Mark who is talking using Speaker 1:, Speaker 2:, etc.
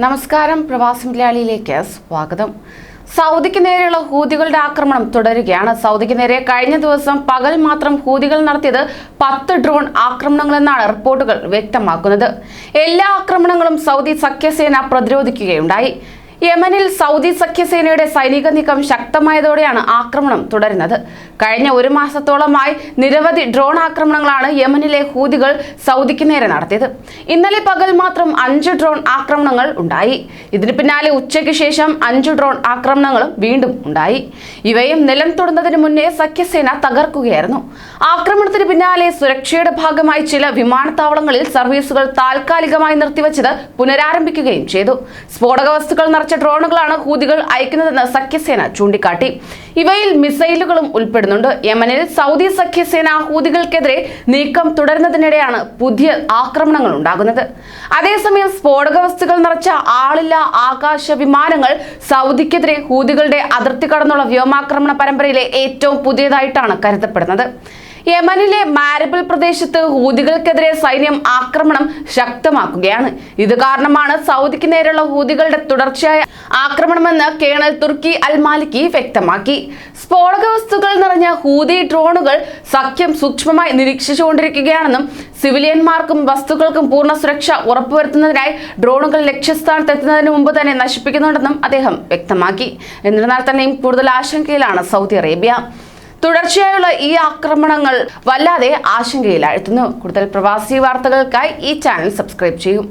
Speaker 1: നമസ്കാരം, പ്രവാസി മലയാളിയിലേക്ക് സ്വാഗതം. സൗദിക്ക് നേരെയുള്ള ഹൂതികളുടെ ആക്രമണം തുടരുകയാണ്. സൗദിക്ക് നേരെ കഴിഞ്ഞ ദിവസം പകൽ മാത്രം ഹൂതികൾ നടത്തിയത് 10 ഡ്രോൺ ആക്രമണങ്ങളെന്നാണ് റിപ്പോർട്ടുകൾ വ്യക്തമാക്കുന്നത്. എല്ലാ ആക്രമണങ്ങളും സൗദി സഖ്യസേന പ്രതിരോധിക്കുകയുണ്ടായി. യമനിൽ സൗദി സഖ്യസേനയുടെ സൈനിക നീക്കം ശക്തമായതോടെയാണ് ആക്രമണം തുടരുന്നത്. കഴിഞ്ഞ ഒരു മാസത്തോളമായി നിരവധി ഡ്രോൺ ആക്രമണങ്ങളാണ് യമനിലെ ഹൂതികൾ സൗദിക്ക് നേരെ നടത്തിയത്. ഇന്നലെ പകൽ മാത്രം 5 ഡ്രോൺ ആക്രമണങ്ങൾ ഉണ്ടായി. ഇതിന് പിന്നാലെ ഉച്ചയ്ക്ക് ശേഷം 5 ഡ്രോൺ ആക്രമണങ്ങളും വീണ്ടും ഉണ്ടായി. ഇവയും നിലം തൊടുന്നതിന് മുന്നേ സഖ്യസേന തകർക്കുകയായിരുന്നു. ആക്രമണത്തിന് പിന്നാലെ സുരക്ഷയുടെ ഭാഗമായി ചില വിമാനത്താവളങ്ങളിൽ സർവീസുകൾ താൽക്കാലികമായി നിർത്തിവെച്ചത് പുനരാരംഭിക്കുകയും ചെയ്തു. സ്ഫോടക വസ്തുക്കൾ നിറച്ച ഡ്രോണുകളാണ് ഹൂതികൾ അയക്കുന്നതെന്ന് സഖ്യസേന ചൂണ്ടിക്കാട്ടി. ഇവയിൽ മിസൈലുകളും ഉൾപ്പെടുന്നുണ്ട്. യമനിൽ സൗദി സഖ്യസേന ഹൂതികൾക്കെതിരെ നീക്കം തുടരുന്നതിനിടെയാണ് പുതിയ ആക്രമണങ്ങൾ ഉണ്ടാകുന്നത്. അതേസമയം സ്ഫോടക വസ്തുക്കൾ നിറച്ച ആളില്ല ആകാശ വിമാനങ്ങൾ സൗദിക്കെതിരെ ഹൂതികളുടെ അതിർത്തി കടന്നുള്ള വ്യോമാക്രമണ പരമ്പരയിലെ ഏറ്റവും പുതിയതായിട്ടാണ് കരുതപ്പെടുന്നത്. യമനിലെ മാരിബിൾ പ്രദേശത്ത് ഹൂതികൾക്കെതിരെ സൈന്യം ആക്രമണം ശക്തമാക്കുകയാണ്. ഇത് കാരണമാണ് സൗദിക്ക് നേരെയുള്ള ഹൂതികളുടെ തുടർച്ചയായ ആക്രമണമെന്ന് കേണൽ തുർക്കി അൽ മാലിക്കി വ്യക്തമാക്കി. സ്ഫോടക വസ്തുക്കൾ നിറഞ്ഞ ഹൂതി ഡ്രോണുകൾ സഖ്യം സൂക്ഷ്മമായി നിരീക്ഷിച്ചുകൊണ്ടിരിക്കുകയാണെന്നും സിവിലിയന്മാർക്കും വസ്തുക്കൾക്കും പൂർണ്ണ സുരക്ഷ ഉറപ്പുവരുത്തുന്നതിനായി ഡ്രോണുകൾ ലക്ഷ്യസ്ഥാനത്ത് എത്തുന്നതിന് മുമ്പ് തന്നെ നശിപ്പിക്കുന്നുണ്ടെന്നും അദ്ദേഹം വ്യക്തമാക്കി. എന്നിരുന്നാൽ തന്നെയും കൂടുതൽ ആശങ്കയിലാണ് സൗദി അറേബ്യ. തുടർച്ചയായുള്ള ഈ ആക്രമണങ്ങൾ വല്ലാതെ ആശങ്കയിലാഴ്ത്തുന്നു. കൂടുതൽ പ്രവാസി വാർത്തകൾക്കായി ഈ ചാനൽ സബ്സ്ക്രൈബ് ചെയ്യൂ.